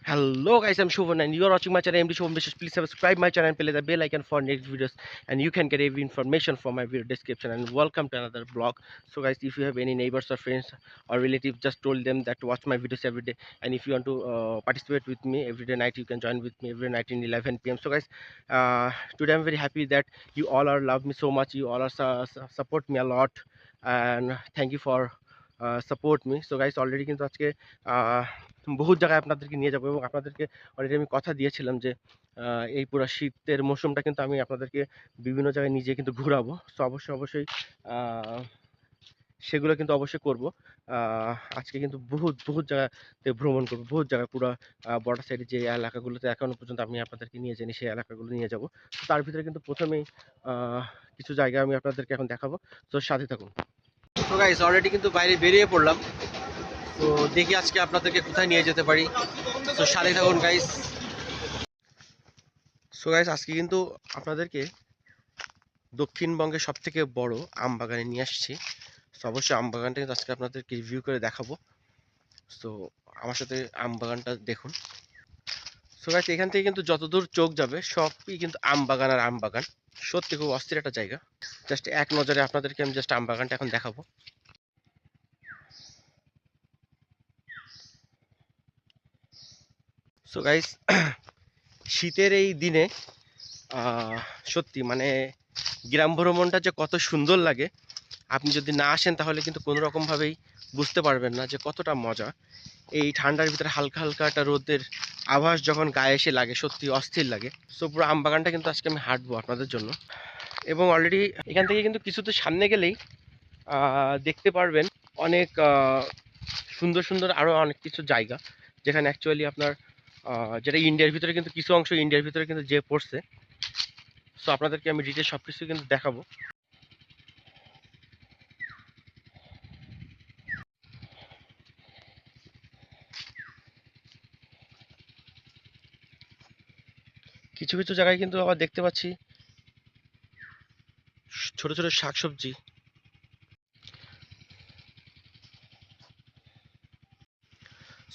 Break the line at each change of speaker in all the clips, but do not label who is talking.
Hello guys, I'm Shubhan and you are watching my channel MD Shubhan Vishwas. Please subscribe my channel and play the bell icon for next videos, and you can get every information from my video description. And welcome to another vlog. So guys, if you have any neighbors or friends or relatives, just told them that to watch my videos every day. And if you want to participate with me every day night, you can join with me every night in 11 p.m. So guys, today I'm very happy that you all are love me so much. You all are support me a lot, and thank you for support me. So guys, already কিন্তু আজকে বহুত জায়গায় আপনাদেরকে নিয়ে যাবো এবং আপনাদেরকে already আমি কথা দিয়েছিলাম যে এই পুরো শীতের মৌসুমটা কিন্তু আমি আপনাদেরকে বিভিন্ন জায়গায় নিজে কিন্তু ঘুরাবো। সো অবশ্যই সেগুলো কিন্তু অবশ্যই করব। আজকে কিন্তু বহুত জায়গাতে ভ্রমণ করব, বহুত জায়গায় পুরা বর্ডার সাইডে যে এলাকাগুলোতে এখনো পর্যন্ত আমি আপনাদেরকে নিয়ে যাইনি সেই এলাকাগুলো নিয়ে যাব। তো তার ভিতরে কিন্তু প্রথমেই কিছু জায়গা আমি আপনাদেরকে এখন দেখাবো। তো সাথে থাকুন। তো গাইস অলরেডি কিন্তু বাইরে বেরিয়ে পড়লাম। তো দেখি আজকে আপনাদেরকে কোথায় নিয়ে যেতে পারি। তো সাথে থাকুন গাইস। সো গাইস আজকে কিন্তু আপনাদেরকে দক্ষিণবঙ্গের সবথেকে বড় আম বাগানে নিয়ে আসছি। সো অবশ্যই আম বাগানটা কিন্তু আজকে আপনাদেরকে রিভিউ করে দেখাবো। সো আমার সাথে আম বাগানটা দেখুন। সো গাইস এখান থেকে কিন্তু যতদূর চোখ যাবে সবই কিন্তু আম বাগান আর আম বাগান। সত্যি খুব অস্থির একটা জায়গা। জাস্ট এক নজরে আপনাদেরকে আমি জাস্ট আম বাগানটা এখন দেখাবো। সো গাইস শীতের এই দিনে সত্যি মানে গ্রাম ভ্রমণটা যে কত সুন্দর লাগে, আপনি যদি না আসেন তাহলে কিন্তু কোনো রকমভাবেই বুঝতে পারবেন না যে কতটা মজা। এই ঠান্ডার ভিতরে হালকা হালকা একটা রোদের আভাস যখন গায়ে এসে লাগে সত্যি অস্থির লাগে। সো পুরো আম বাগানটা কিন্তু আজকে আমি হাঁটবো আপনাদের জন্য, এবং অলরেডি এখান থেকে কিন্তু কিছুতে সামনে গেলেই দেখতে পারবেন অনেক সুন্দর সুন্দর আরও অনেক কিছু জায়গা, যেখানে অ্যাকচুয়ালি আপনার যেটা ইন্ডিয়ার ভিতরে কিন্তু কিছু অংশ ইন্ডিয়ার ভিতরে কিন্তু যে পড়ছে। সো আপনাদেরকে আমি ডিটেল সব কিছু কিন্তু দেখাবো। কিছু কিছু জায়গায় কিন্তু আবার দেখতে পাচ্ছি ছোট ছোট শাকসবজি।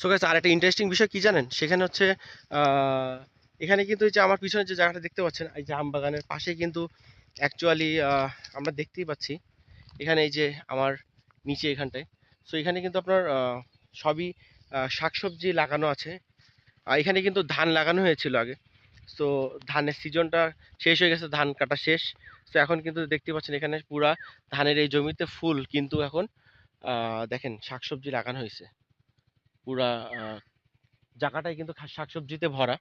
সো গাইস আর একটা ইন্টারেস্টিং বিষয় কি জানেন, সেখানে হচ্ছে এখানে কিন্তু এই যে আমার পিছনে যে জায়গাটা দেখতে পাচ্ছেন এই যে আম বাগানের পাশে কিন্তু অ্যাকচুয়ালি আমরা দেখতেই পাচ্ছি এখানে এই যে আমার নিচে এখানটায়। সো এখানে কিন্তু আপনার সবই শাকসবজি লাগানো আছে। এখানে কিন্তু ধান লাগানো হয়েছিল আগে। সো ধানের সিজনটা শেষ হয়ে গেছে, ধান কাটা শেষ। সো এখন কিন্তু দেখতে পাচ্ছেন এখানে পুরা ধানের এই জমিতে ফুল কিন্তু এখন দেখেন শাকসবজি লাগানো হয়েছে। পুরা জায়গাটাই কিন্তু শাকসবজিতে ভরা।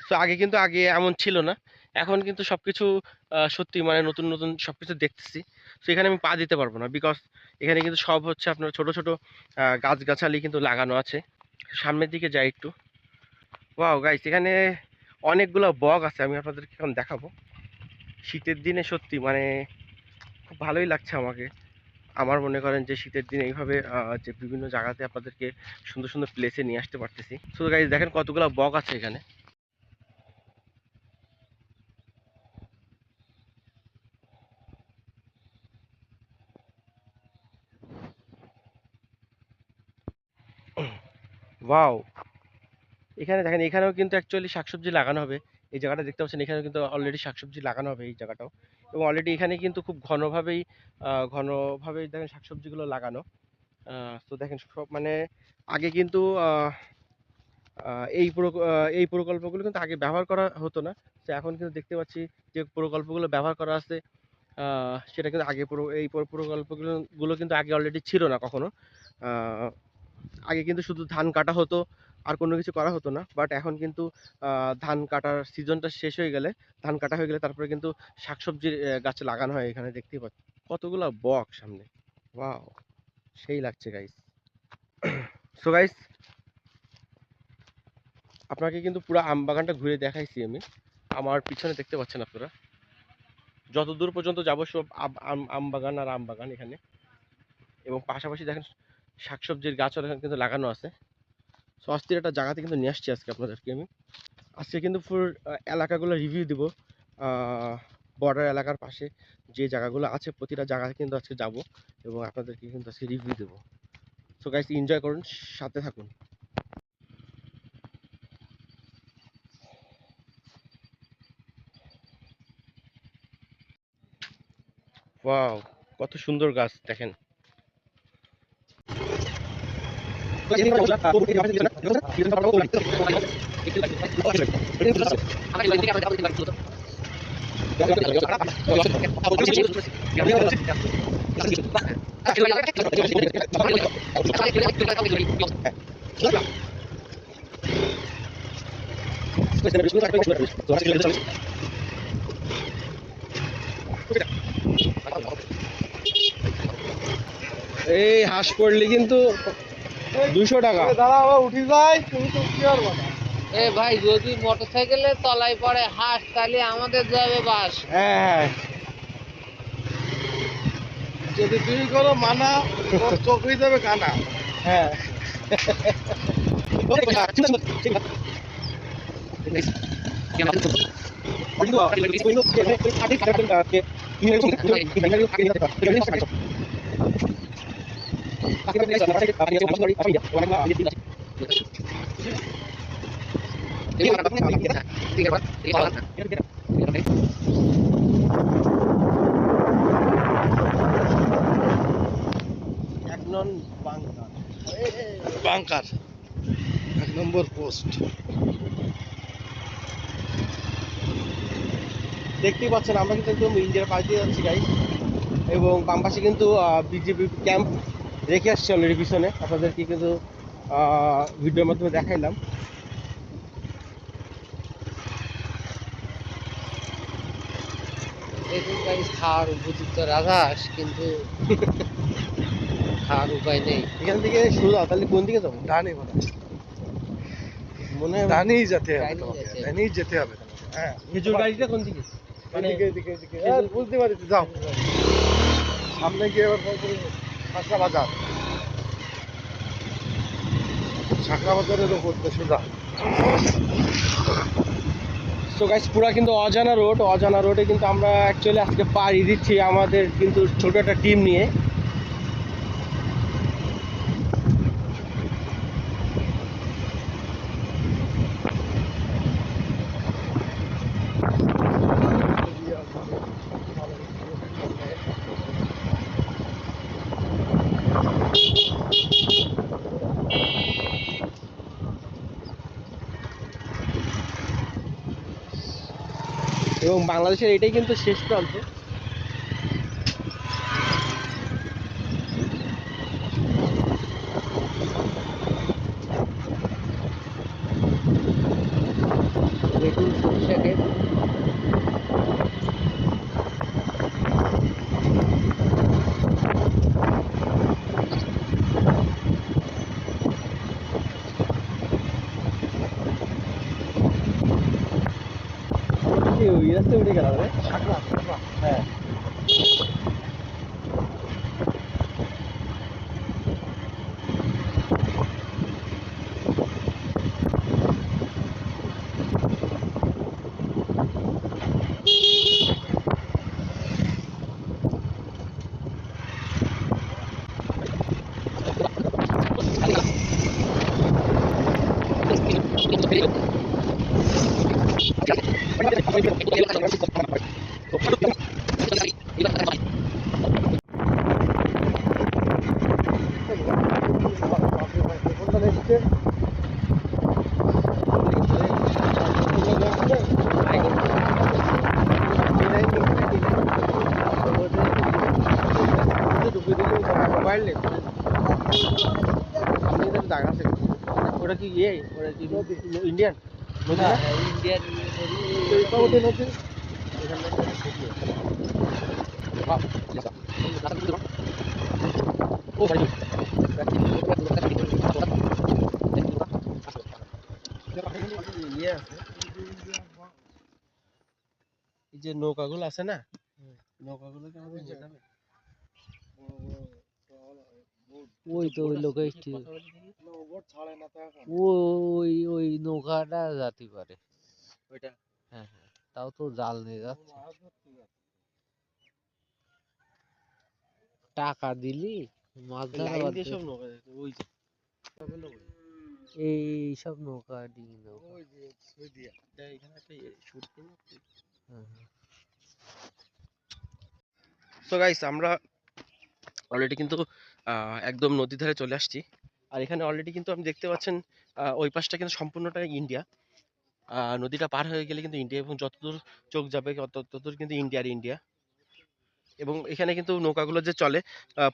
সো আগে এমন ছিল না, এখন কিন্তু সবকিছু সত্যি মানে নতুন নতুন সবকিছু দেখতেছি। সো এখানে আমি পা দিতে পারবো না, বিকজ এখানে কিন্তু সব হচ্ছে আপনার ছোট ছোট গাছগাছালি কিন্তু লাগানো আছে। সামনের দিকে যাই একটু। ওয়াও গাইস এখানে অনেকগুলো বক আছে, আমি আপনাদেরকে এখন দেখাবো। শীতের দিনে সত্যি মানে খুব ভালোই লাগছে আমাকে। আমার মনে করেন যে শীতের দিনে এইভাবে যে বিভিন্ন জায়গাতে আপনাদেরকে সুন্দর সুন্দর প্লেসে নিয়ে আসতে পারতেছি। সো গাইস দেখেন কতগুলো বক আছে এখানে। ওয়াও, এখানে দেখেন এখানেও কিন্তু অ্যাকচুয়ালি শাকসবজি লাগানো হবে। এই জায়গাটা দেখতে পাচ্ছেন এখানেও কিন্তু অলরেডি শাকসবজি লাগানো হবে এই জায়গাটাও। এবং অলরেডি এখানে কিন্তু খুব ঘনভাবেই দেখেন শাকসবজিগুলো লাগানো। তো দেখেন সব মানে আগে কিন্তু এই প্রকল্পগুলো কিন্তু আগে ব্যবহার করা হতো না। তো এখন কিন্তু দেখতে পাচ্ছি যে প্রকল্পগুলো ব্যবহার করা আছে। সেটা কিন্তু আগে এই প্রকল্পগুলো কিন্তু আগে অলরেডি ছিল না কখনো। আহ, আগে কিন্তু শুধু ধান কাটা হতো, আর কোনো কিছু করা হতো না। বাট এখন কিন্তু ধান কাটার সিজনটা শেষ হয়ে গেলে, ধান কাটা হয়ে গেলে তারপরে কিন্তু শাকসবজির গাছ লাগানো হয় এখানে দেখতেই পাচ্ছি। কতগুলা বক সামনে, ওয়াও সেই লাগছে গাইস। সো গাইস আপনাকে কিন্তু পুরো আম বাগানটা ঘুরে দেখাইছি আমি। আমার পিছনে দেখতে পাচ্ছেন আপনারা, যত দূর পর্যন্ত যাবো সব আম বাগান আর আম বাগান এখানে। এবং পাশাপাশি দেখেন শাকসবজির গাছও এখানে কিন্তু লাগানো আছে। সো অস্থির একটা জায়গাতে কিন্তু নিয়ে আসছি আজকে আপনাদেরকে আমি। আজকে কিন্তু পুরো এলাকাগুলো রিভিউ দিব। বর্ডার এলাকার পাশে যে জায়গাগুলো আছে প্রতিটা জায়গায় কিন্তু আজকে যাব এবং আপনাদেরকে কিন্তু আজকে রিভিউ দেবো। সো গাইস এনজয় করুন, সাথে থাকুন। ওয়াও, কত সুন্দর গাছ দেখেন। এই হাঁস পড়লে কিন্তু 200 টাকা।
দাঁড়াও, উঠি যাই, তুমি তো কি আর বলো।
এ ভাই, যদি মোটরসাইকেলের তলায় পড়ে হাঁস, তাহলে আমাদের যাবে বাস।
হ্যাঁ,
যদি তুমি করো মানা, তোর চোখ হয়ে যাবে কানা।
হ্যাঁ। এক নন বাংকার।
বাংকার 1 নম্বর পোস্ট।
দেখতেই পাচ্ছেন আমরা কিন্তু একদম ইন্ডিয়ার পাশ দিয়ে যাচ্ছি গাইস, এবং বাম পাশে কিন্তু বিজেপি ক্যাম্প রেখে আসছে অলরেডি পিছনে, আপনাদেরকে কিন্তু ভিডিওর মাধ্যমে দেখাইলাম।
দেখুন গাইস, খাওয়ার উপযুক্ত রাজহাঁস, কিন্তু খাওয়ার উপায় নেই।
এখান থেকে সোজা তাহলে কোন দিকে যাবো?
ডানি বলে,
মনে হয়
ডানিই যেতে হবে
ডানি
তোমাকে,
যেতে হবে।
ডানিই যেতে হবে তোমাকে। হ্যাঁ,
খেজুর গাড়িটা কোন দিকে? মানে
এদিকে এদিকে এদিকে বুঝতে পারছি, যাও সামনে গিয়ে এবার ছাকরা বাজার, ছাকরা বাজারের ওপর দিয়ে সোজা।
সো গাইস, পুরা কিন্তু অজানা রোডে কিন্তু আমরা অ্যাকচুয়ালি আজকে পাড়ি দিচ্ছি আমাদের কিন্তু ছোট একটা টিম নিয়ে। এবং বাংলাদেশের এটাই কিন্তু শেষ প্রান্ত।
দেখুন সরিষা ক্ষেত।
ওই রাস্তায় উঠে গেলাম রে।
ছাকরা ছাকরা।
হ্যাঁ,
কোনটা দেখছে?
ওটা কি ইয়ে, ওটা কি ইন্ডিয়ান নদী না?
ইন্ডিয়ান
এইটা ওঠে নদী।
এখানে ইয়ে আছে, এই যে নৌকাগুলো আছে না, নৌকাগুলো কি আমাদের যেতে হবে?
ওই তো ওই লোকের
কথা বলি দেখি।
ওর ছাড়ে না তো এখন।
ওই ওই নৌকাটা যেতে পারে।
ওইটা
হ্যাঁ হ্যাঁ, তাও তো জাল নিয়ে যাচ্ছে। টাকা দিলি মাছ ধরা
লাইন
বাদ
দিয়ে
দে।
সব নৌকা দেখতে, ওই যে
এই সব নৌকা ডিঙি নৌকা।
ওই যে ওই দিয়া।
এখানে একটা শুট দিন।
হ্যাঁ হ্যাঁ।
সো গাইস আমরা অলরেডি কিন্তু একদম নদীর ধারে চলে আসছি। আর এখানে অলরেডি কিন্তু আপনি দেখতে পাচ্ছেন ওই পাশটা কিন্তু সম্পূর্ণটাই ইন্ডিয়া। নদীটা পার হয়ে গেলে কিন্তু ইন্ডিয়া, এবং যতদূর চোখ যাবে ততদূর কিন্তু ইন্ডিয়া আর ইন্ডিয়া। এবং এখানে কিন্তু নৌকাগুলো যে চলে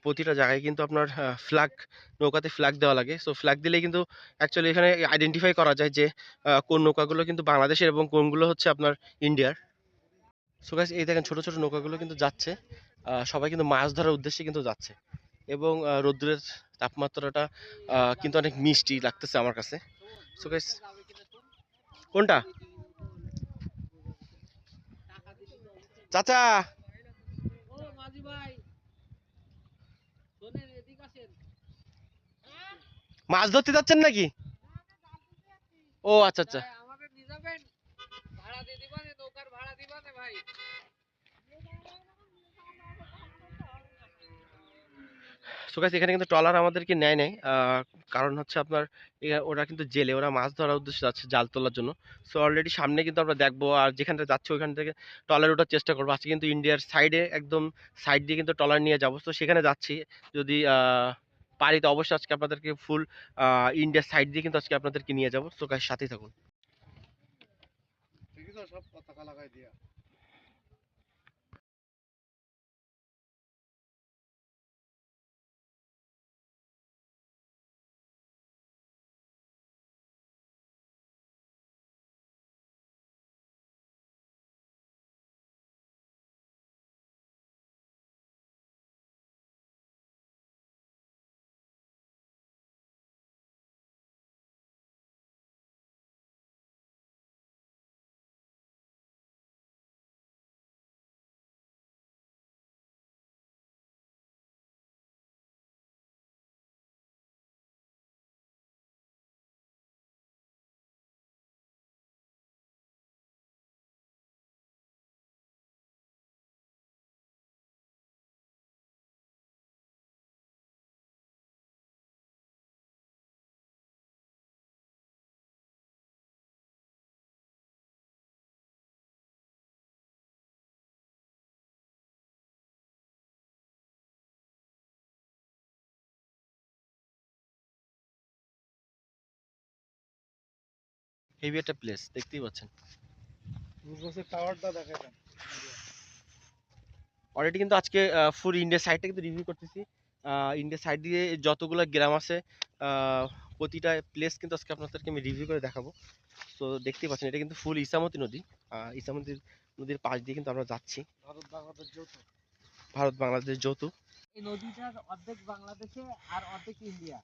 প্রতিটা জায়গায় কিন্তু আপনার ফ্ল্যাগ, নৌকাতে ফ্ল্যাগ দেওয়া লাগে। সো ফ্ল্যাগ দিলে কিন্তু অ্যাকচুয়ালি এখানে আইডেন্টিফাই করা যায় যে কোন নৌকাগুলো কিন্তু বাংলাদেশের এবং কোনগুলো হচ্ছে আপনার ইন্ডিয়ার। সো গাইস এই দেখেন ছোট ছোট নৌকাগুলো কিন্তু যাচ্ছে, সবাই কিন্তু মাছ ধরার উদ্দেশ্যে কিন্তু যাচ্ছে। এবং রৌদ্রের তাপমাত্রাটা কিন্তু অনেক মিষ্টি লাগতেছে আমার কাছে। সো গাইস কোনটা চাচা,
ও মাঝি ভাই, শোনেন এদিকে আসেন।
মাছ ধরতে যাচ্ছেন নাকি? ও আচ্ছা আচ্ছা।
তাই আমাদের নিয়ে যাবেন, ভাড়া দিয়ে দিবা না, নৌকার ভাড়া দিবা না ভাই?
সো গাইস এখানে কিন্তু ট্রলার আমাদেরকে নেয় নাই, কারণ হচ্ছে আপনার ওরা কিন্তু জেলে, ওরা মাছ ধরার উদ্দেশ্যে যাচ্ছে, জাল তোলার জন্য। সো অলরেডি সামনে কিন্তু আমরা দেখবো, আর যেখানে যাচ্ছে ওইখান থেকে ট্রলার ওঠার চেষ্টা করবো। আজকে কিন্তু ইন্ডিয়ার সাইডে একদম সাইড দিয়ে কিন্তু ট্রলার নিয়ে যাবো, তো সেখানে যাচ্ছি। যদি পারি তো অবশ্যই আজকে আপনাদেরকে ফুল ইন্ডিয়ার সাইড দিয়ে কিন্তু আজকে আপনাদেরকে নিয়ে যাবো। সো গাইস সাথেই থাকুন।
ঠিক আছে, সব পতাকা লাগাই দিয়া।
হেভি একটা প্লেস দেখতেই পাচ্ছেন।
টাওয়ারটা দেখাই দেন।
অলরেডি কিন্তু আজকে ফুল ইন্ডিয়া সাইডটা কিন্তু রিভিউ করতেছি। ইন্ডিয়া সাইড দিয়ে যতগুলো গ্রাম আছে, আহ, প্রতিটা প্লেস কিন্তু আজকে আপনাদেরকে আমি রিভিউ করে দেখাবো। তো দেখতেই পাচ্ছেন এটা কিন্তু ফুল ইসামতি নদী। ইসামতি নদীর পাশ দিয়ে কিন্তু আমরা যাচ্ছি।
ভারত বাংলাদেশ যৌথ।
ভারত বাংলাদেশ যৌথ।
এই নদীটার অর্ধেক বাংলাদেশে আর অর্ধেক ইন্ডিয়া।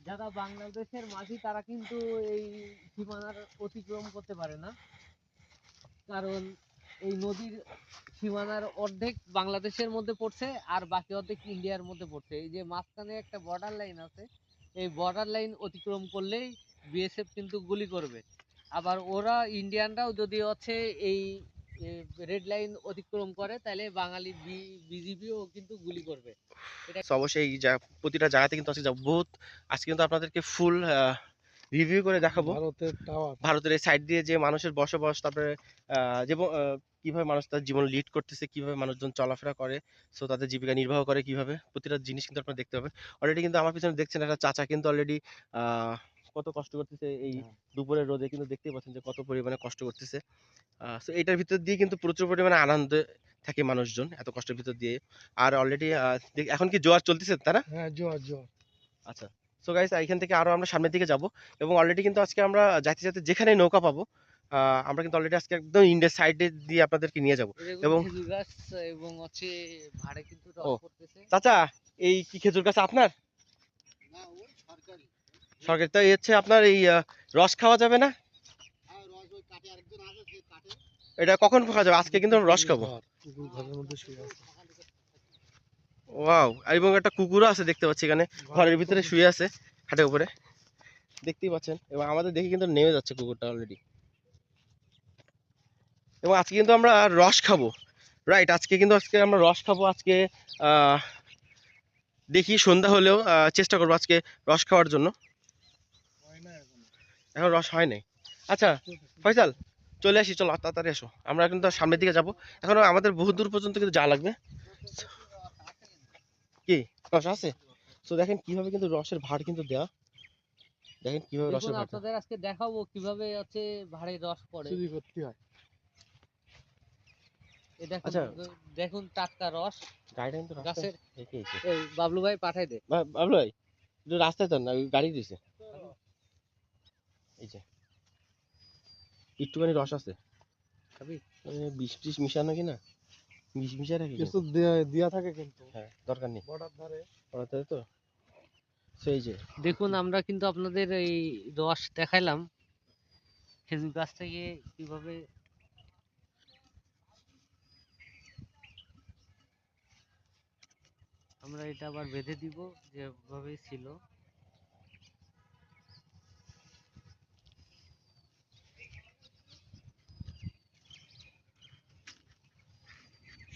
যারা বাংলাদেশের মাঝি তারা কিন্তু এই সীমানার অতিক্রম করতে পারে না, কারণ এই নদীর সীমানার অর্ধেক বাংলাদেশের মধ্যে পড়ছে আর বাকি অর্ধেক ইন্ডিয়ার মধ্যে পড়ছে। এই যে মাঝখানে একটা বর্ডার লাইন আছে, এই বর্ডার লাইন অতিক্রম করলেই বিএসএফ কিন্তু গুলি করবে। আবার ওরা ইন্ডিয়ানরাও যদি হচ্ছে এই রেড লাইন অতিক্রম করে তাহলে বাঙালি বিজিবিও কিন্তু গুলি করবে। এটা
তো অবশ্যই প্রতিটা জায়গাতে কিন্তু আজকে যাবো বহুত। আজকে কিন্তু আপনাদেরকে ফুল রিভিউ করে দেখাবো
ভারতের টাওয়ার।
ভারতের এই সাইড দিয়ে যে মানুষের বসবাস, তারপরে যেমন কিভাবে মানুষ তার জীবন লিড করতেছে, কিভাবে মানুষজন চলাফেরা করে, সো তাদের জীবিকা নির্বাহ করে কিভাবে, প্রতিটা জিনিস কিন্তু আপনারা দেখতে পাবেন। অলরেডি কিন্তু আমার পিছনে দেখছেন একটা চাচা কিন্তু অলরেডি কত কষ্ট করতেছে এই দুপুরের রোদে, কিন্তু দেখতেই পাচ্ছেন যে কত পরিমাণে কষ্ট করতেছে। সো এটার ভিতর দিয়ে কিন্তু প্রচুর পরিমাণে আনন্দে থাকে মানুষজন এত কষ্টের ভিতর দিয়ে। আর অলরেডি এখন কি জোয়ার চলতেছে তারা?
হ্যাঁ, জোয়ার জোয়ার।
আচ্ছা। সো গাইস এখান থেকে আরো আমরা সামনের দিকে যাব, এবং অলরেডি কিন্তু আজকে আমরা যাইতে যাইতে যেখানে নৌকা পাবো আমরা কিন্তু অলরেডি আজকে একদম ইন্ডিয়ার সাইডে দিয়ে আপনাদেরকে নিয়ে যাব। এবং
খেজুর গাছ এবং হচ্ছে ভাড়ে কিন্তু
ও
রস করতেছে।
চাচা, এই কি খেজুর গাছ আপনার?
না, ওই সরকারি।
সরকারি তো এই হচ্ছে আপনার এই রস খাওয়া যাবে না?
হ্যাঁ, রস ওই কাটে, আরেকজন আছে সে কাটে।
এটা কখন খাওয়া যাবে? আজকে কিন্তু আমরা রস খাবো।
কুকুর ঘরের মধ্যে শুয়ে আছে।
ওয়াও, এবং একটা কুকুরও আছে দেখতে পাচ্ছি এখানে, ঘরের ভিতরে শুয়ে আছে খাটের উপরে, দেখতেই পাচ্ছেন। এবং আমাদের দেখে কিন্তু নেমে যাচ্ছে কুকুরটা অলরেডি। এবং আজকে কিন্তু আমরা রস খাবো, রাইট? আজকে আমরা রস খাবো আজকে। আহ, দেখি সন্ধ্যা হলেও চেষ্টা করবো আজকে রস খাওয়ার জন্য।
হয় না এখনো।
এখন রস হয় নাই। আচ্ছা ফয়সাল, চলে আসি, চলো তাড়াতাড়ি এসো। আমরা কিন্তু সামনের দিকে যাব, এখনো আমাদের বহু দূর পর্যন্ত কিন্তু যাওয়া লাগবে। কি রস আছে? তো দেখেন কিভাবে কিন্তু রসের ভাড় কিন্তু দেওয়া, দেখেন কিভাবে
দেখুন
রসের ভাড়।
আপনাদের আজকে দেখাবো কিভাবে হচ্ছে ভাড়ে রস পড়ে।
চুরি করতে হয়।
এই দেখুন,
আচ্ছা।
দেখুন টাটকা রস
গাড়িটা কিন্তু রাস্তায়
গাছের।
রেখে এসে।
এই বাবলু ভাই পাঠাই দে।
বাবলু ভাই, একটু রাস্তায় তো না, ওই গাড়ি দিয়েছে। এই যে একটুখানি রস আছে,
খাবি?
বিষ টিষ মিশানো কিনা, বিষ মিশায় রাখি
কিছু দিয়া থাকে কিন্তু
হ্যাঁ, দরকার নেই
বর্ডার ধারে।
ওটাতে তো। সেই যে
দেখুন আমরা কিন্তু আপনাদের এই রস দেখাইলাম খেজুর গাছ থেকে কিভাবে। আমরা এটা আবার বেঁধে দিব যেভাবে ছিল।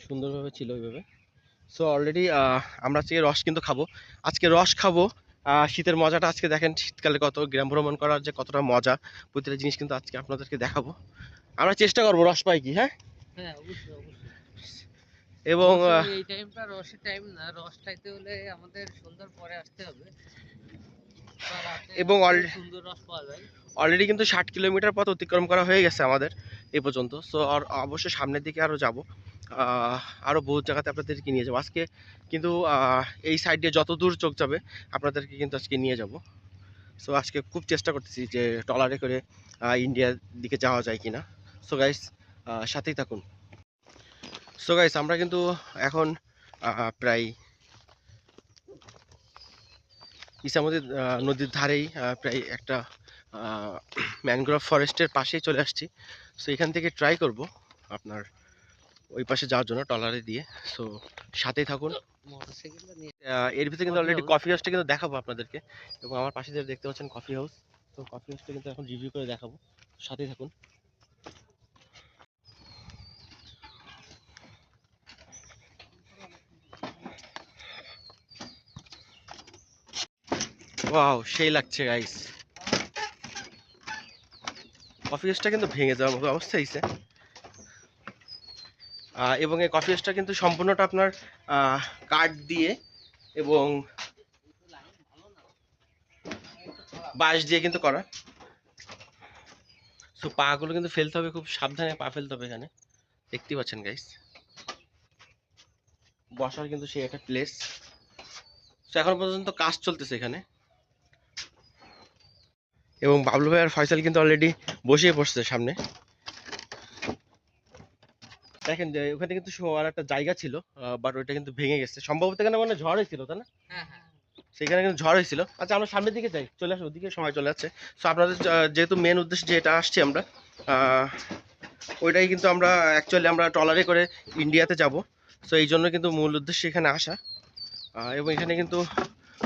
সুন্দরভাবে ছিল ওইভাবে। সো অলরেডি আমরা আজকে রস কিন্তু খাবো, আজকে রস খাবো। শীতের মজাটা আজকে দেখেন, শীতকালে কত গ্রাম ভ্রমণ করার যে কতটা মজা, প্রতিটা জিনিস কিন্তু আজকে আপনাদেরকে দেখাবো। আমরা চেষ্টা করবো রস পাই কি, হ্যাঁ।
হ্যাঁ অবশ্যই অবশ্যই।
এবং
অবশ্যই এই টাইমটা রসের টাইম না, রস খাইতে হলে আমাদের সন্ধ্যার পরে আসতে হবে। বা রাতে
এবং
আসলে সুন্দর রস পাওয়া যায়।
অলরেডি কিন্তু 60 কিলোমিটার পথ অতিক্রম করা হয়ে গেছে আমাদের এই পর্যন্ত। সো আর অবশ্যই সামনের দিকে আরও যাব, আরও বহু জায়গাতে আপনাদেরকে নিয়ে যাবো আজকে। কিন্তু এই সাইড দিয়ে যত দূর চোখ যাবে আপনাদেরকে কিন্তু আজকে নিয়ে যাব। সো আজকে খুব চেষ্টা করতেছি যে ট্রলারে করে ইন্ডিয়ার দিকে যাওয়া যায় কিনা। সো গাইস সাথেই থাকুন। সো গাইস আমরা কিন্তু এখন প্রায় ইসামতি নদীর ধারেই প্রায় একটা ম্যানগ্রোভ ফরেস্টের পাশেই চলে আসছি। সো এখান থেকে ট্রাই করব আপনার ওই পাশে যাওয়ার জন্য ট্রলারে দিয়ে। সো সাথেই থাকুন।
মোটরসাইকেলটা নিয়ে
এর ভিতরে কিন্তু অলরেডি কফি হাউসটা কিন্তু দেখাবো আপনাদেরকে, এবং আমার পাশে যে দেখতে পাচ্ছেন কফি হাউস। তো কফি হাউসটা কিন্তু এখন রিভিউ করে দেখাবো, সাথেই থাকুন। ওয়াও, সেই লাগছে গাইস। কফি হাউসটা কিন্তু ভেঙে যাওয়ার মতো অবস্থা হয়েছে। এবং এই কফি হাউসটা কিন্তু সম্পূর্ণটা আপনার কাঠ দিয়ে এবং বাঁশ দিয়ে কিন্তু করা। সো পাগুলো কিন্তু ফেলতে হবে, খুব সাবধানে পা ফেলতে হবে। এখানে দেখতেই পাচ্ছেন গাইস, বসার কিন্তু সেই একটা প্লেস। সো এখন পর্যন্ত কাজ চলতেছে এখানে, এবং বাবলু ভাই আর ফয়সাল কিন্তু অলরেডি বসিয়ে পড়ছে সামনে। দেখেন যে ওখানে কিন্তু শোয়ার একটা জায়গা ছিল, বাট ওইটা কিন্তু ভেঙে গেছে সম্ভবত, এখানে মানে ঝড় হয়েছিল, তাই না?
হ্যাঁ হ্যাঁ
সেখানে কিন্তু ঝড় হয়েছিল। আচ্ছা আমরা সামনের দিকে যাই, চলে আসো, ওদিকে সময় চলে যাচ্ছে। সো আপনাদের যেহেতু মেন উদ্দেশ্য যেটা আসছি আমরা, ওইটাই কিন্তু আমরা অ্যাকচুয়ালি আমরা ট্রলারে করে ইন্ডিয়াতে যাব। সো এই জন্য কিন্তু মূল উদ্দেশ্য এখানে আসা। এবং এখানে কিন্তু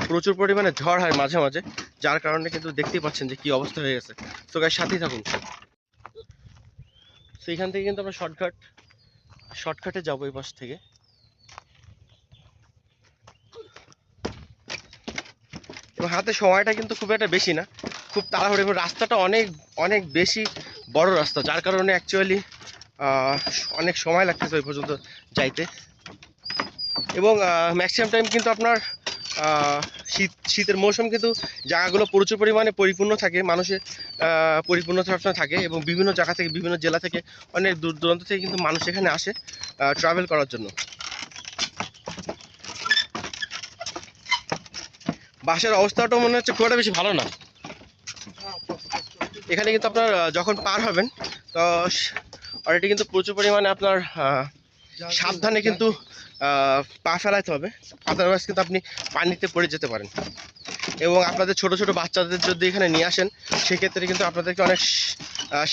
প্রচুর পরিমাণে ঝড় হয় মাঝে মাঝে, যার কারণে কিন্তু দেখতেই পাচ্ছেন যে কি অবস্থা হয়ে গেছে। সো গাইস সাথেই থাকুন। সো এখান থেকে কিন্তু আমরা শর্টকাটে যাবো এই পাশ থেকে। এবং হাতে সময়টা কিন্তু খুব একটা বেশি না, খুব তাড়াহুড়ো, এবং রাস্তাটা অনেক অনেক বেশি বড় রাস্তা, যার কারণে অ্যাকচুয়ালি অনেক সময় লাগতেছে ওই পর্যন্ত যাইতে। এবং ম্যাক্সিমাম টাইম কিন্তু আপনার শীতের মৌসুম কিন্তু জায়গাগুলো প্রচুর পরিমাণে পরিপূর্ণ থাকে, মানুষের পরিপূর্ণ সবসময় থাকে, এবং বিভিন্ন জায়গা থেকে বিভিন্ন জেলা থেকে অনেক দূর দূরান্ত থেকে কিন্তু মানুষ এখানে আসে ট্রাভেল করার জন্য। বাসের অবস্থাটাও মনে হচ্ছে খুব একটা বেশি ভালো না। এখানে কিন্তু আপনার যখন পার হবেন তো অলরেডি কিন্তু প্রচুর পরিমাণে আপনার সাবধানে কিন্তু পা ফেলাইতে হবে, আদারওয়াইজ কিন্তু আপনি পানিতে পড়ে যেতে পারেন। এবং আপনাদের ছোট ছোট বাচ্চাদের যদি এখানে নিয়ে আসেন, সেক্ষেত্রে কিন্তু আপনাদেরকে অনেক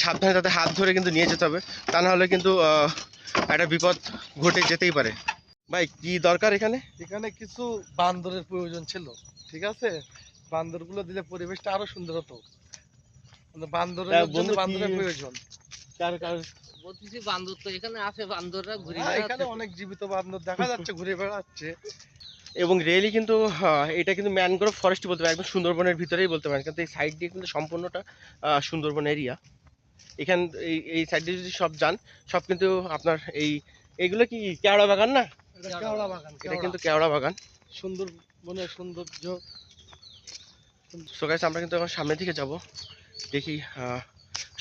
সাবধানে তাদের হাত ধরে কিন্তু নিয়ে যেতে হবে, তা নাহলে কিন্তু একটা বিপদ ঘটে যেতেই পারে। ভাই কি দরকার এখানে?
এখানে কিছু বান্দরের প্রয়োজন ছিল, ঠিক আছে? বান্দরগুলো দিলে পরিবেশটা আরো সুন্দর হতো। বান্দরের জন্য বান্দরের প্রয়োজন।
বলতেছি বান্দর তো এখানে আছে, বান্দররা ঘুরে
হ্যাঁ, এখানে
বেড়াচ্ছে।
অনেক জীবিত বান্দর দেখা যাচ্ছে ঘুরে বেড়াচ্ছে।
এবং রিয়েলি কিন্তু এটা কিন্তু ম্যানগ্রোভ ফরেস্ট বলতে পারেন, একদম সুন্দরবনের ভিতরেই বলতে পারেন, কিন্তু এই সাইড দিয়ে কিন্তু সম্পূর্ণটা সুন্দরবন এরিয়া। এখান এই সাইডে যদি সব যান, সব কিন্তু আপনার এইগুলো কি কেওড়া বাগান না?
এটা কেওড়া বাগান,
এটা কিন্তু কেওড়া বাগান।
সুন্দর বনের সৌন্দর্য।
সো গাইস আমরা কিন্তু এখন সামনের দিকে যাব, দেখি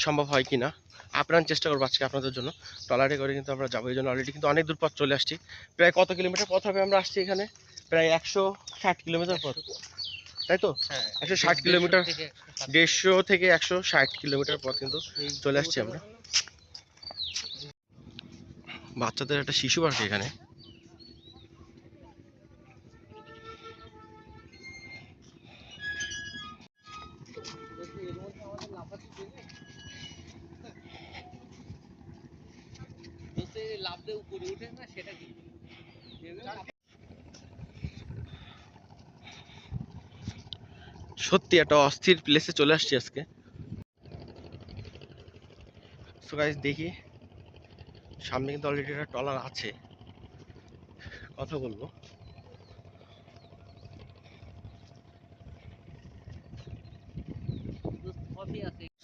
সম্ভব হয় কি না। আপ্রাণ চেষ্টা করবো আজকে আপনাদের জন্য। ট্রলারে করে কিন্তু আমরা যাবো, এই জন্য অলরেডি কিন্তু অনেক দূর পথ চলে আসছি। প্রায় কত কিলোমিটার পথ হবে আমরা আসছি এখানে? প্রায় 160 কিলোমিটার পথ, তাই তো? 160 কিলোমিটার, 150 থেকে 160 কিলোমিটার পথ কিন্তু চলে আসছি আমরা। বাচ্চাদের একটা শিশু পার্ক এখানে।
লাভ দিয়ে উপরে উঠে না সেটা কি?
সত্যি একটা অস্থির প্লেসে চলে আসছি আজকে। সো গাইস দেখি সামনে কিন্তু অলরেডি একটা ট্রলার আছে, কথা বলবো।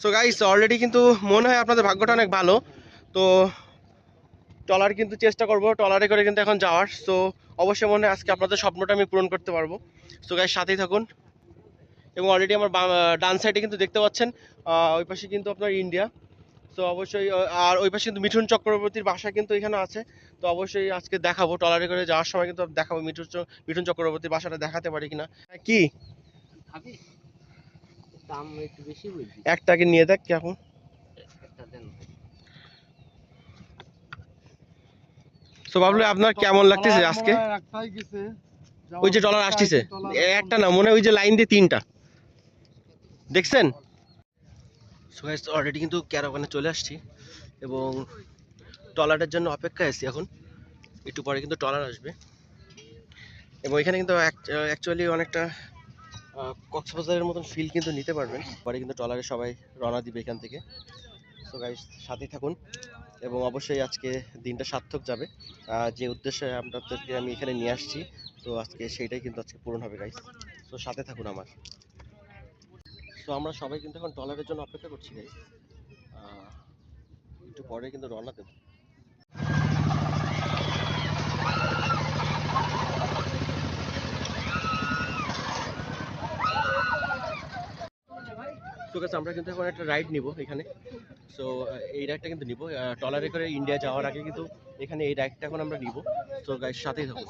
সো গাইস অলরেডি কিন্তু মনে হয় আপনাদের ভাগ্যটা অনেক ভালো। তো ট্রলার কিন্তু চেষ্টা করবো ট্রলারে করে কিন্তু এখন যাওয়ার। সো অবশ্যই মনে হয় আজকে আপনাদের স্বপ্নটা আমি পূরণ করতে পারবো। সো গাইস সাথেই থাকুন। এবং অলরেডি আমার ডান সাইডে কিন্তু দেখতে পাচ্ছেন ওই পাশে কিন্তু আপনার ইন্ডিয়া। তো অবশ্যই আর ওই পাশে কিন্তু মিঠুন চক্রবর্তীর বাসা কিন্তু এখানে আছে। তো অবশ্যই আজকে দেখাবো, ট্রলারে করে যাওয়ার সময় কিন্তু দেখাবো মিঠুন চক্রবর্তীর বাসাটা দেখাতে পারি কিনা। কি
খাবি? দাম একটু বেশি বলছি।
একটাকে নিয়ে দেখ কেমন।
একটা দেন।
তো বাবলু আপনার কেমন লাগতেছে আজকে?
একটাই গেছে,
ওই যে ট্রলার আসতেছে, একটা না মনে হয় ওই যে লাইন দিয়ে 3টা দেখছেন। সো গাইস অলরেডি কিন্তু ক্যারাভানে চলে আসছি এবং ট্রলারের জন্য অপেক্ষায় আছি এখন। একটু পরে কিন্তু ট্রলার আসবে এবং এখানে কিন্তু অ্যাকচুয়ালি অনেকটা কক্সবাজারের মতন ফিল কিন্তু নিতে পারবেন। পরে কিন্তু ট্রলারে সবাই রওনা দিবে এখান থেকে। সো গাইস সাথেই থাকুন এবং অবশ্যই আজকে দিনটা সার্থক যাবে। যে উদ্দেশ্যে আপনাদেরকে আমি এখানে নিয়ে আসছি, তো আজকে সেইটাই কিন্তু আজকে পূরণ হবে গাইস। সো সাথে থাকুন আমার। সো আমরা সবাই কিন্তু এখন ট্রলারের জন্য অপেক্ষা করছি গাইস। একটু পরে কিন্তু রওনা দেব। তো গাইস আমরা কিন্তু এখন একটা রাইড নিব এখানে। সো এই রাইডটা কিন্তু নিব ট্রলারে করে ইন্ডিয়া যাওয়ার আগে কিন্তু এখানে এই রাইডটা এখন আমরা নিব। সো গাইস সাথেই থাকুন।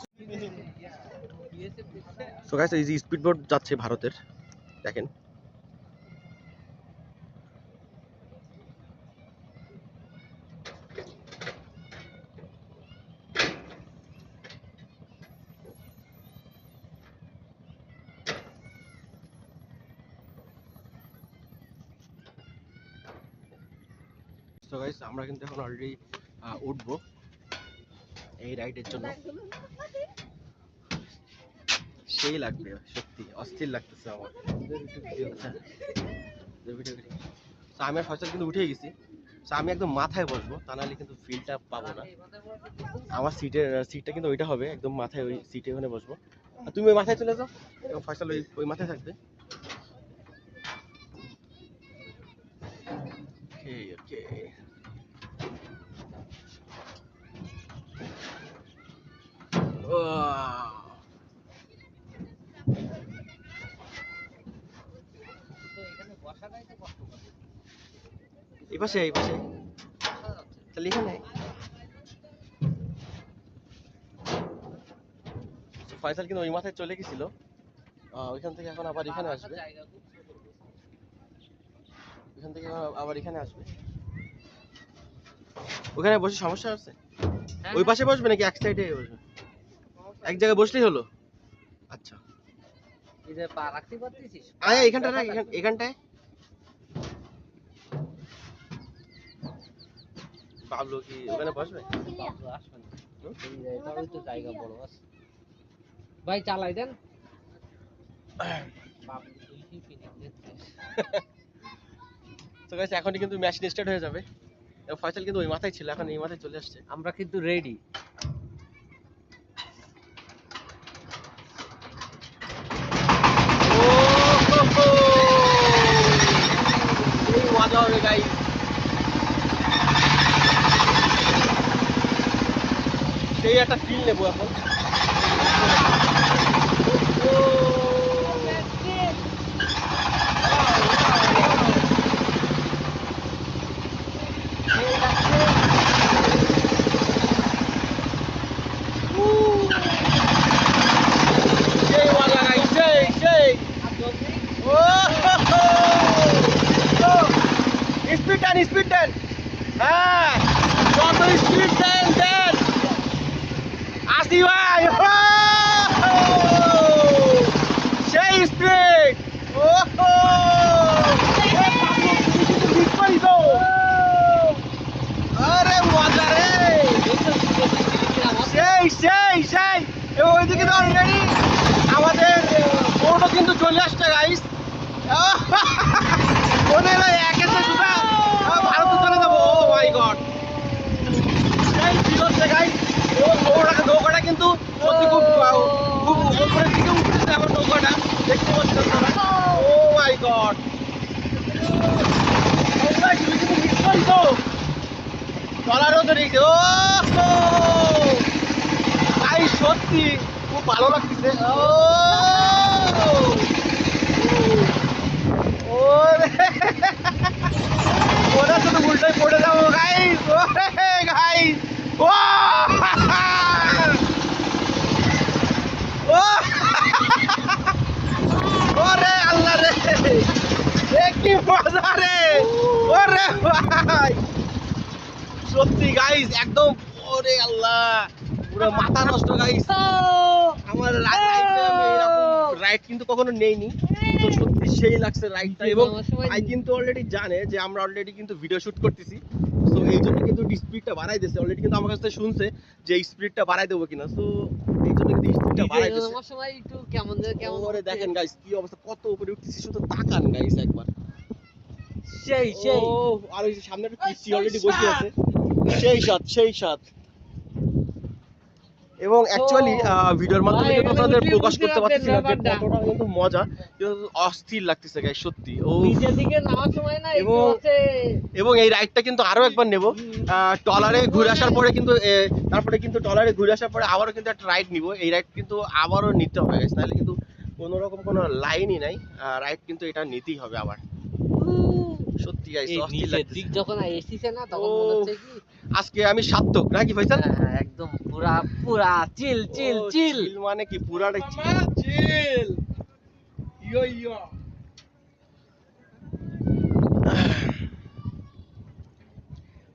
সো গাইস এই যে স্পিড বোট যাচ্ছে ভারতের, দেখেন। সো গাইস আমরা কিন্তু এখন অলরেডি উঠবো এই রাইডের জন্য। সেই লাগবে, সত্যি অস্থির লাগতেছে আমার। আচ্ছা, তো আমি আর ফয়সাল কিন্তু উঠে গেছি। তো আমি একদম মাথায় বসবো, তা নাহলে কিন্তু ফিলটা পাবো না। আমার সিটটা কিন্তু ওইটা হবে, একদম মাথায় ওই সিটে ওখানে বসবো। আর তুমি ওই মাথায় চলে যাও এবং ফয়সাল ওই মাথায় থাকবে। ওকে ওকে। এই পাশে তাহলে এখানে ফয়সাল কিন্তু ওই মাথায় চলে গেছিল, ওইখান থেকে এখন আবার এখানে আসবে। এখান থেকে আবার এখানে আসবে। ওখানে বসে সমস্যা আছে? ওই পাশে বসবে নাকি এক সাইডে বসবে? এক জায়গায় বসলেই হলো। আচ্ছা
ইদে পা রাখতে পারতেছিস?
আয় এখানটায় বাবলু কি ওখানে বসবে?
বাবলু আসবে না। এটারই তো জায়গা বড় আছে। ভাই চালাই দেন। বাবলু তুই ফিনিশ দিচ্ছে।
তো গাইস এখনই কিন্তু ম্যাচ স্টার্ট হয়ে যাবে। এবং ফয়সাল কিন্তু ওই মাথায় ছিল, এখন এই মাথায় চলে আসছে।
আমরা কিন্তু রেডি।
এই মজা হবে গাইস। সেই একটা ফিল নেবো এখন। সেই মজা guys, সেই স্পিড দেন, হ্যাঁ যত স্পিড দেন আসি ভাই, সেই স্পিড, আরে মজা রে, সেই এবং ওইদিকে তো অলরেডি আমাদের বোটও কিন্তু চলে আসছে গাইস। ওদের একে তো সুদা ভারতে চলে যাবো। ও মাই গড, সেই ফিল হচ্ছে গাইস। এবং নৌকাটা কিন্তু সত্যি খুব উপরের দিকে উঠতেছে আমার নৌকাটা, দেখতে পাচ্ছেন আপনারা। ও মাই গড, তুমি কিন্তু মিস করছো, চলারও তো দেখছে। ও গাইস সত্যি খুব ভালো লাগতেছে। ওরা শুধু উল্টায় পড়ে যাবো গাইস, গাইস ওরে আল্লাহ রে, কি মজা রে, ওরে ভাই সত্যি গাইস একদম, ওরে আল্লাহ পুরো মাথা নষ্ট গাইস। আমার রাইড কিন্তু কখনো নেইনি, তো সত্যি সেই লাগছে রাইডটা। এবং ভাই কিন্তু অলরেডি জানে যে আমরা অলরেডি কিন্তু ভিডিও শুট করতেছি, তো এই জন্য কিন্তু স্পিডটা বাড়াই দিয়েছে। অলরেডি কিন্তু আমার কাছে শুনছে যে স্পিডটা বাড়াই দেবো কিনা, তো এই জন্য কিন্তু স্পিডটা বাড়াই দিয়েছে। ওরে দেখেন গাইস কি অবস্থা, কত উপরে উঠতেছি, শুধু তাকান গাইস একবার।
সেই
ও আর ওই যে সামনে একটা পিসি অলরেডি বসে আছে, সেই সাথ। এবং অ্যাকচুয়ালি ভিডিওর মাধ্যমে কিন্তু আপনাদের প্রকাশ করতে পারতেছি না যে কতটা কিন্তু মজা, কিন্তু অস্থির লাগতেছে গাইস সত্যি। ও
নিচের দিকে নামার সময় না একটু হচ্ছে।
এবং এই রাইডটা কিন্তু আরো একবার নেব, টলারে ঘুরে আসার পরে কিন্তু তারপরে কিন্তু টলারে ঘুরে আসার পরে আবারও কিন্তু একটা রাইড নিব। এই রাইড কিন্তু আবারও নিতে হবে গাইস, নাহলে কিন্তু কোনো রকম কোনো লাইনই নাই, রাইড কিন্তু এটা নিতেই হবে আবার। সত্যি গাইস অস্থির লাগতেছে।
দিক যখন এসেছে না তখন মনে হচ্ছে কি
আজকে আমি সার্থক নাকি ভাইসান?
একদম পুরা চিল
মানে কি পুরাটা
চিল ইয়ো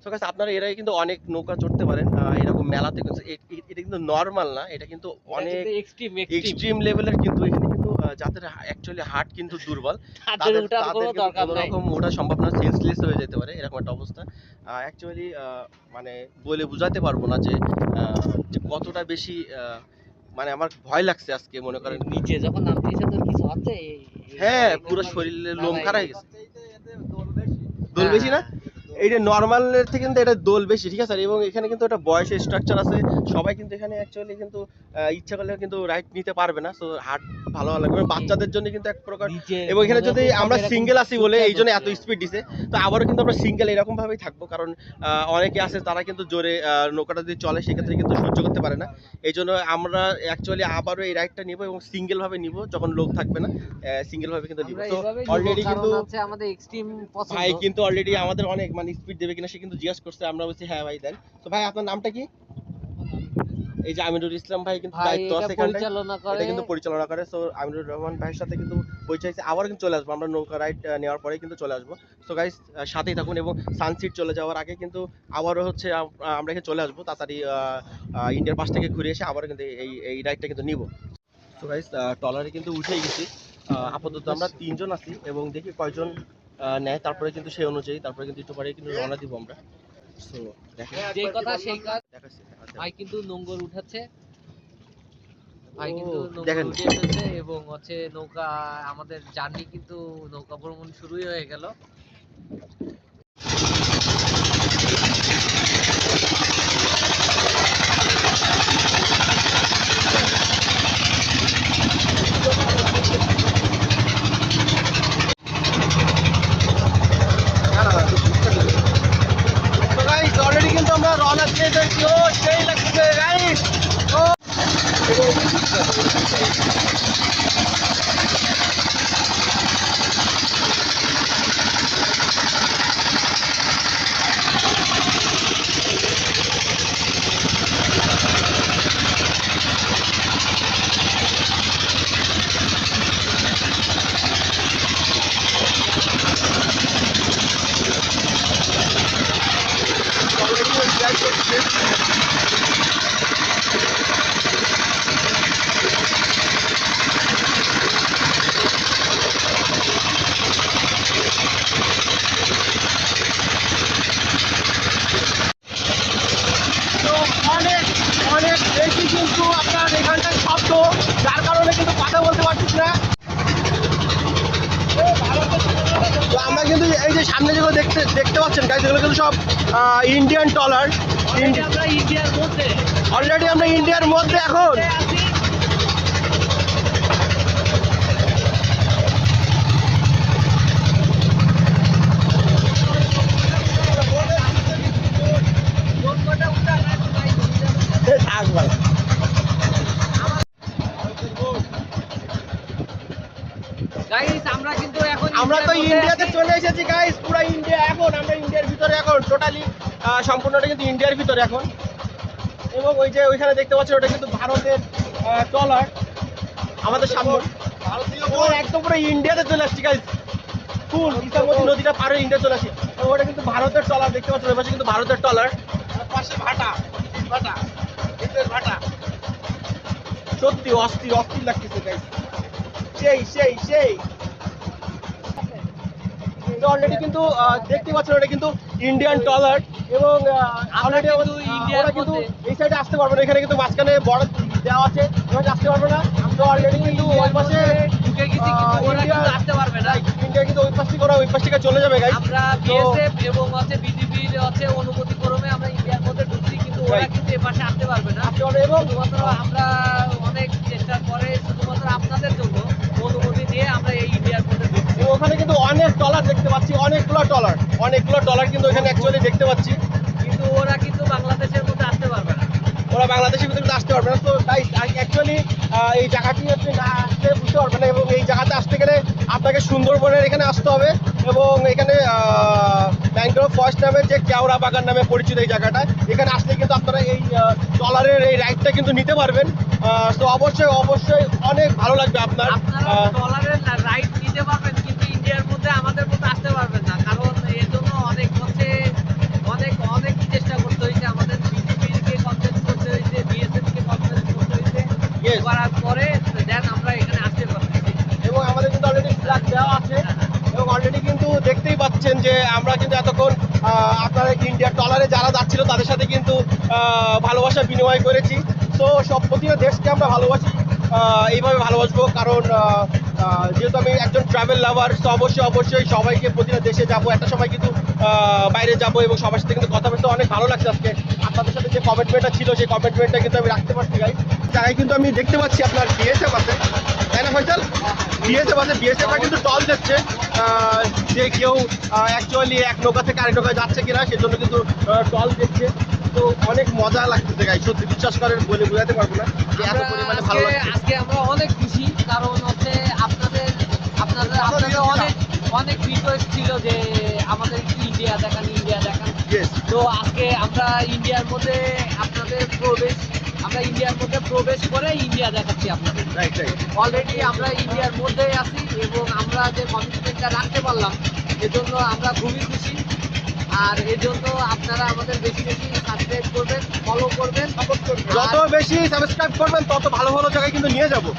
সো গাইস আপনারা এরাই কিন্তু অনেক নৌকা চড়তে পারেন এরকম মেলাতে, কিন্তু এটা কিন্তু নরমাল না, এটা কিন্তু অনেক এক্সট্রিম লেভেলের। কিন্তু এখানে কিন্তু যাদের অ্যাকচুয়ালি হার্ট কিন্তু দুর্বল, তাদের কোনো রকম ওঠা সম্ভব না, সেন্সলেস হয়ে যেতে পারে এরকম একটা অবস্থা। অ্যাকচুয়ালি মানে বলে বোঝাতে পারবো না যে কতটা বেশি, মানে আমার ভয় লাগছে আজকে মনে করেন।
নিচে যখন নামতেছে তো কিছু হচ্ছে,
হ্যাঁ পুরো শরীরে লোম খাড়া হয়ে গেছে। দোল বেশি না, এইটা নরমালের থেকে কিন্তু এটা দোল বেশি, ঠিক আছে। এবং এখানে কিন্তু একটা বয়সের স্ট্রাকচার আছে, সবাই কিন্তু এখানে অ্যাকচুয়ালি কিন্তু ইচ্ছা করলে কিন্তু রাইড নিতে পারবে না। সো হার্ট ভালো লাগবে বাচ্চাদের জন্য কিন্তু এক প্রকার। এবং এখানে যদি আমরা সিঙ্গেল আসি বলে এই জন্য এত স্পিড দিছে, তো আবারও কিন্তু আমরা সিঙ্গেল এরকম ভাবেই থাকবো, কারণ অনেকে আছে তারা কিন্তু জোরে নৌকাটা যদি চলে সেক্ষেত্রে কিন্তু সহ্য করতে পারে না। এই জন্য আমরা অ্যাকচুয়ালি আবারও এই রাইডটা নিব এবং সিঙ্গেল ভাবে নিব, যখন লোক থাকবে না সিঙ্গেল ভাবে কিন্তু নিব। তো অলরেডি কিন্তু
আমাদের এক্সট্রিম পছন্দ।
ভাই কিন্তু অলরেডি আমাদের অনেক মানে স্পিড দেবে কিনা সে কিন্তু জিজ্ঞাসা করছে, আমরা বলছি হ্যাঁ ভাই দেন। তো ভাই আপনার নামটা কি? এই যে আমিনুর ইসলাম ভাই কিন্তু দায়িত্ব আছে এখানে, এটা কিন্তু পরিচালনা করে। সো আমিনুর রহমান ভাইয়ের সাথে কিন্তু পরিচয় হয়েছে, আবার কিন্তু চলে আসবো আমরা নৌকা রাইড নেওয়ার পরে কিন্তু চলে আসবো। সো গাইস সাথেই থাকুন, এবং সানসিট চলে যাওয়ার আগে কিন্তু আবারও হচ্ছে আমরা এখানে চলে আসবো তাড়াতাড়ি, ইন্ডিয়ার পাশ থেকে ঘুরে এসে আবারও কিন্তু এই রাইডটা কিন্তু নিব। সো গাইস ট্রলারে কিন্তু উঠেই গেছি, আপাতত আমরা 3 জন আছি এবং দেখি কয়জন নেয়, তারপরে কিন্তু সেই অনুযায়ী তারপরে কিন্তু একটু পরে কিন্তু রওনা দিব আমরা। সো দেখেন
যে কথা সেই কাজ।
দেখাচ্ছি
ভাই কিন্তু নোঙ্গর উঠাচ্ছে, ভাই কিন্তু
দেখেন
নোঙ্গর উঠে এসেছে এবং হচ্ছে নৌকা, আমাদের জার্নি কিন্তু নৌকা ভ্রমণ শুরুই হয়ে গেল।
অলরেডি কিন্তু আমরা রওনা দিয়ে দিয়েছি। ও সেই লাগছে গাইস। তো অনেক অনেক বেশি কিন্তু আপনার এখানটায় শব্দ, যার কারণে কিন্তু কথা বলতে পারছিস না। তো আমরা কিন্তু এই যে সামনে যেগুলো দেখতে পাচ্ছেন গাইস, এগুলো কিন্তু সব ইন্ডিয়ান ট্রলার।
আমরা ইন্ডিয়ার মধ্যে
অলরেডি আমরা ইন্ডিয়ার মধ্যে এখন।
আছি।
থাক ভাই।
গাইস আমরা কিন্তু এখন
আমরা তো
ইন্ডিয়ার মধ্যে
ইন্ডিয়াতে
আছি।
চলে এসেছি গাইস, পুরো ইন্ডিয়া এখন। আমরা ইন্ডিয়ার ভিতরে এখন, টোটালি সম্পূর্ণটা কিন্তু ইন্ডিয়ার ভিতরে এখন। এবং ওই যে ওইখানে দেখতে পাচ্ছেন, ওটা কিন্তু ভারতের ট্রলার। আমাদের সামনে ওর একদম পুরো ইন্ডিয়াতে চলে আসছি গাইস, ফুল ইসামতি নদীটা পার হয়ে ইন্ডিয়া চলে আসছি। তো ওটা কিন্তু ভারতের ট্রলার দেখতে পাচ্ছেন, ওই পাশে কিন্তু ভারতের ট্রলার, পাশে ভাটা ভাটা ভাটা। সত্যি অস্থির অস্থির লাগতেছে গাইস, সেই সেই সেই। অলরেডি কিন্তু দেখতে পাচ্ছেন ওটা কিন্তু ইন্ডিয়ান ট্রলার। এবং অলরেডি
কিন্তু ইন্ডিয়ার
ওরা কিন্তু
মধ্যে।
এই সাইডে আসতে পারবে না, এখানে কিন্তু মাঝখানে বড় দেওয়া আছে, এখানে আসতে পারবে না। তো অলরেডি কিন্তু ওই পাশে
ঢুকে গেছি, কিন্তু ওরা
ইন্ডিয়া-
কিন্তু আসতে পারবে না।
ইন্ডিয়া কিন্তু ওই পাশ থেকে, ওরা ওই পাশ থেকে চলে যাবে গাইস।
আমরা বিএসএফ এবং বিজিবির অনুমতি ক্রমে আমরা ইন্ডিয়ার মধ্যে ঢুকছি, কিন্তু ওরা
Right.
কিন্তু এপাশে আসতে পারবে না।
আসতে পারবে এবং
শুধুমাত্র আমরা অনেক চেষ্টার পরে শুধুমাত্র আপনাদের জন্য অনুমতি দিয়ে আমরা এই ইন্ডিয়ার মধ্যে ঢুকছি।
এবং ওখানে কিন্তু অনেক ট্রলার দেখতে পাচ্ছি, অনেকগুলো ট্রলার কিন্তু এখানে অ্যাকচুয়ালি দেখতে পাচ্ছি।
কিন্তু ওরা কিন্তু বাংলাদেশের মধ্যে আসতে পারবে না।
ওরা বাংলাদেশের ভিতরে কিন্তু আসতে পারবে না। তো তাই অ্যাকচুয়ালি এই জায়গাটি হচ্ছে না আসতে বুঝতে পারবে না। এবং এই জায়গাতে আসতে গেলে আপনাকে সুন্দরবনের এখানে আসতে হবে। এবং এখানে ম্যানগ্রোভ ফরেস্ট নামে যে কেওড়া বাগান নামে পরিচিত এই জায়গাটা, এখানে আসলে কিন্তু আপনারা এই ট্রলারের এই রাইডটা কিন্তু নিতে পারবেন। তো অবশ্যই অবশ্যই অনেক ভালো লাগবে আপনার।
আপনারা ডলারের রাইট নিতে পারবেন, কিন্তু ইন্ডিয়ার মধ্যে আমাদের মধ্যে আসতে পারবেন না। কারণ এর জন্য অনেক অনেক চেষ্টা করতে হয়েছে, আমাদের বিজেপিকে কনফারেন্স করতে হয়েছে, বিএসএফকে কনফারেন্স করতে হয়েছে।
Yes.
করার পরে দেন আমরা এখানে আসতে পারছি।
এবং আমাদের কিন্তু অলরেডি ফ্ল্যাগ দেওয়া আছে। এবং অলরেডি কিন্তু দেখতেই পাচ্ছেন যে আমরা কিন্তু এতক্ষণ আপনারা ইন্ডিয়া ট্রলারে যারা যাচ্ছিল তাদের সাথে কিন্তু ভালোবাসা বিনিময় করেছি। তো সব প্রতিটা দেশকে আমরা ভালোবাসি, এইভাবে ভালোবাসবো। কারণ যেহেতু আমি একজন ট্রাভেল লাভার, তো অবশ্যই অবশ্যই সবাইকে প্রতিটা দেশে যাব, একটা সময় কিন্তু বাইরে যাব এবং সবার সাথে কিন্তু কথা বলতে অনেক ভালো লাগছে। আজকে আপনাদের সাথে যে কমিটমেন্টটা ছিল, সেই কমিটমেন্টটা কিন্তু আমি রাখতে পারছি গাইস। জায়গায় কিন্তু আমি দেখতে পাচ্ছি আপনার বিএসএফ আছে, তাই না ফয়সাল? বিএসএফ কিন্তু টল দিচ্ছে যে কেউ অ্যাকচুয়ালি এক নৌকা থেকে আরেক নৌকায় যাচ্ছে কিনা, সেজন্য কিন্তু টল দিচ্ছে। তো অনেক মজা লাগতেছে গাইস, সত্যি বিশ্বাস করেন, বলে বোঝাতে পারবো না যে এত পরিমাণে ভালো লাগছে।
আজকে আমরা অনেক খুশি, কারণ আপনাদের অনেক রিকোয়েস্ট ছিল যে আমাদের ইন্ডিয়া দেখান।
Yes.
তো আজকে আমরা ইন্ডিয়ার মধ্যে প্রবেশ করে ইন্ডিয়া দেখাচ্ছি আপনাদের।
Right right.
অলরেডি আমরা ইন্ডিয়ার মধ্যে আছি এবং আমরা যে কমিটমেন্টটা রাখতে পারলাম, এজন্য আমরা খুবই খুশি। আর এজন্য আপনারা আমাদের বেশি বেশি সাবস্ক্রাইব করবেন, ফলো করবেন, সাপোর্ট করবেন।
যত বেশি সাবস্ক্রাইব করবেন তত ভালো ভালো জায়গায় কিন্তু নিয়ে যাবো।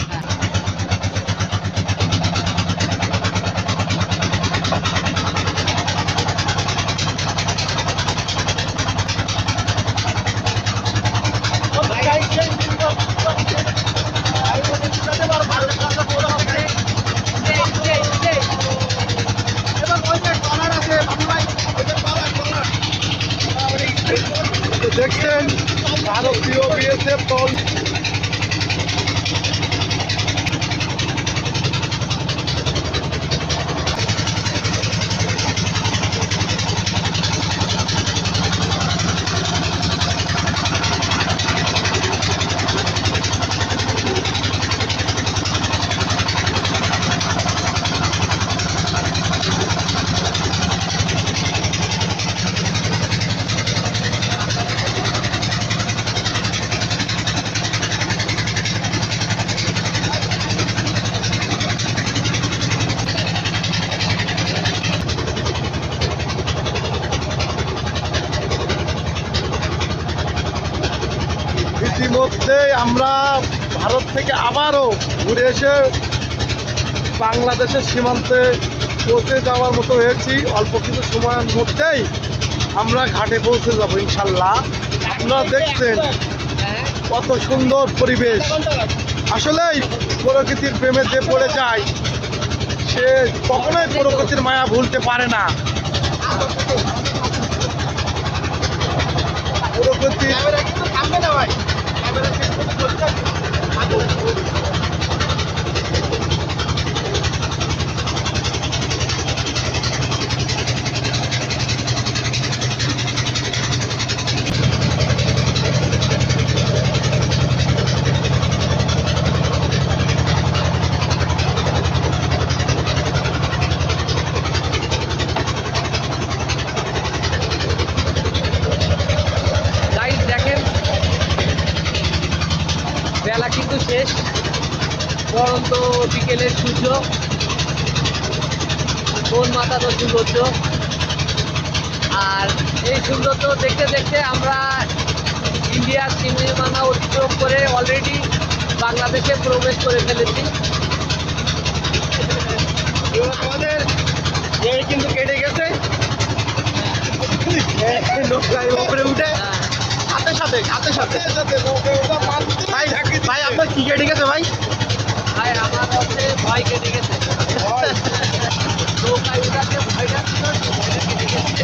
দেখছেন ভারতীয় বিএসএফ দল মধ্যে আমরা ভারত থেকে আবারও ঘুরে এসে বাংলাদেশের সীমান্তে পৌঁছে যাওয়ার মতো হয়েছি। অল্প কিছু সময়ের মধ্যেই আমরা ঘাটে পৌঁছে যাব ইনশাল্লাহ। আপনারা দেখছেন কত সুন্দর পরিবেশ। আসলেই প্রকৃতির প্রেমে যে পড়ে যায় সে কখনোই প্রকৃতির মায়া ভুলতে পারে না। প্রকৃতি
গাইস দেখেন বেলা কিন্তু শেষ, পরন্ত বিকেলের সূর্য, মন মাতানো সৌন্দর্য। আর এই সৌন্দর্য দেখতে দেখতে আমরা ইন্ডিয়ার সীমানা অতিক্রম করে অলরেডি বাংলাদেশে প্রবেশ করে ফেলেছি।
আমাদের এই কিন্তু কেটে গেছে নৌকায় উপরে উঠে হাতে সাথে ভাই ভাই আপনার কি কেটে গেছে ভাই?
ভাই আমার হচ্ছে ভয় কেটে গেছে, নৌকায় উঠাতে ভয়টা ছিল, ভয়টা কেটে গেছে।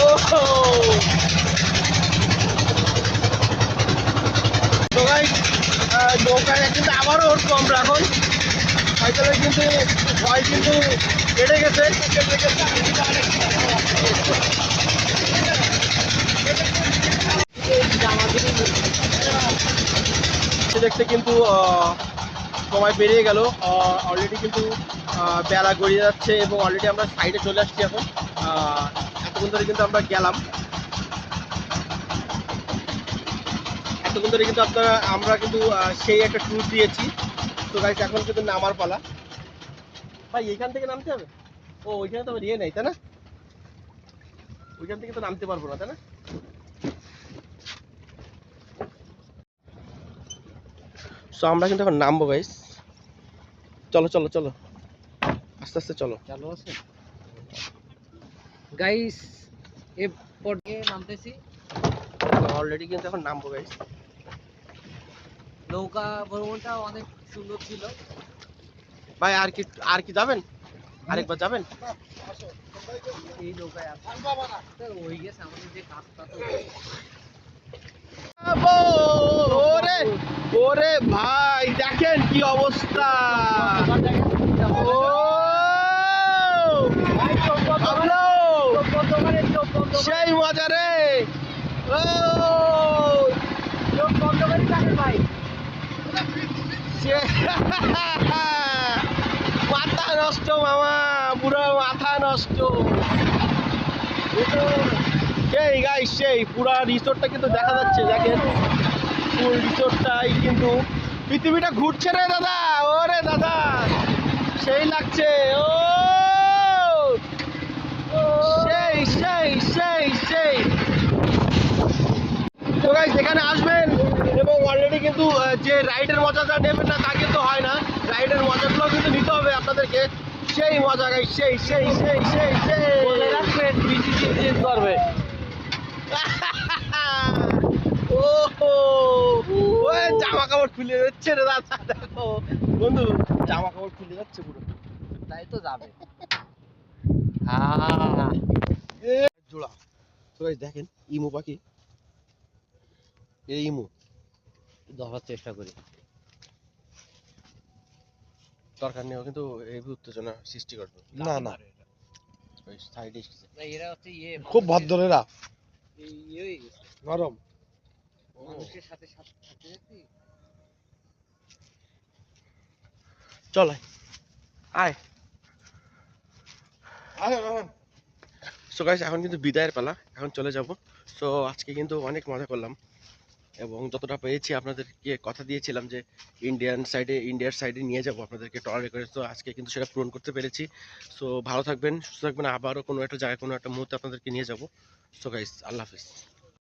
ও তো ভাই নৌকায় কিন্তু আবারও উঠবো আমরা এখন। সাইকেলে কিন্তু ভয় কিন্তু কেটে গেছে। দেখতে কিন্তু সময় পেরিয়ে গেল, অলরেডি কিন্তু বেলা গড়িয়ে যাচ্ছে এবং অলরেডি আমরা সাইডে চলে আসছি এখন। এতক্ষণ ধরে কিন্তু আমরা গেলাম, এতক্ষণ ধরে কিন্তু আমরা কিন্তু সেই একটা ট্যুর দিয়েছি। তো গাইস এখন কিন্তু নামার পালা। ভাই এখান থেকে নামতে হবে? ও ওইখানে তো ইয়ে নেই তাই না, ওইখান থেকে তো নামতে পারবো না তাই না? সো আমরা কিন্তু এখন নামবো গাইস। চলো চলো চলো আস্তে আস্তে চলো।
চালু আছে গাইস, এরপর নামতেছি।
অলরেডি কিন্তু এখন নামবো গাইস।
নৌকা ভ্রমণটা অনেক সুন্দর ছিল।
ভাই আর কি যাবেন? আরেকবার যাবেন?
এই নৌকায় আছে ওই গেছে আমাদের যে কাজটা, তো
ওরে ওরে ভাই দেখেন কি অবস্থা। ও সেই মজা রে। ও
ভাই
মাথা নষ্ট মামা, পুরো মাথা নষ্ট। সেই গাইস সেই পুরা রিসোর্টটা কিন্তু দেখা যাচ্ছে, দেখেন ফুল রিসোর্টটাই কিন্তু। পৃথিবীটা ঘুরছে রে দাদা, ওরে দাদা সেই লাগছে। ও সেই সেই সেই সেই। তো গাইস এখানে আসবেন এবং অলরেডি কিন্তু যে রাইডের মজাটা নেবেন না তা কিন্তু হয় না, রাইডের মজাগুলো কিন্তু নিতে হবে আপনাদেরকে। সেই মজা গাইস সেই সেই সেই সেই সেই।
বলে রাখবেন বিসিসি চেঞ্জ করবে।
ও ওই জামা কাপড় খুলে যাচ্ছে রে দাদা, দেখো বন্ধু জামা কাপড় খুলে যাচ্ছে পুরো।
তাই তো যাবে।
জোড়া। তো গাইস দেখেন ইমু পাখি, এই ইমু
ধরার চেষ্টা করি।
দরকার নেই, ও কিন্তু এই উত্তেজনা সৃষ্টি করবে।
না না,
ওই সাইডে এসেছে।
না এরা হচ্ছে
খুব ভদ্রেরা,
ইয়ে হয়ে গেছে
নরম।
মানুষের সাথে সাথে থাকতে
চল আয়। সো গাইস এখন কিন্তু বিদায়ের পালা, এখন চলে যাব। সো আজকে কিন্তু অনেক মজা করলাম এবং যতটা পেয়েছি আপনাদেরকে কথা দিয়েছিলাম যে ইন্ডিয়ার সাইডে নিয়ে যাব আপনাদেরকে ট্রলে করে। তো আজকে কিন্তু সেটা পূরণ করতে পেরেছি। সো ভালো থাকবেন, সুস্থ থাকবেন, আবারও কোনো একটা জায়গায় কোনো একটা মুহূর্তে আপনাদেরকে নিয়ে যাব। সো গাইস আল্লাহ হাফিজ।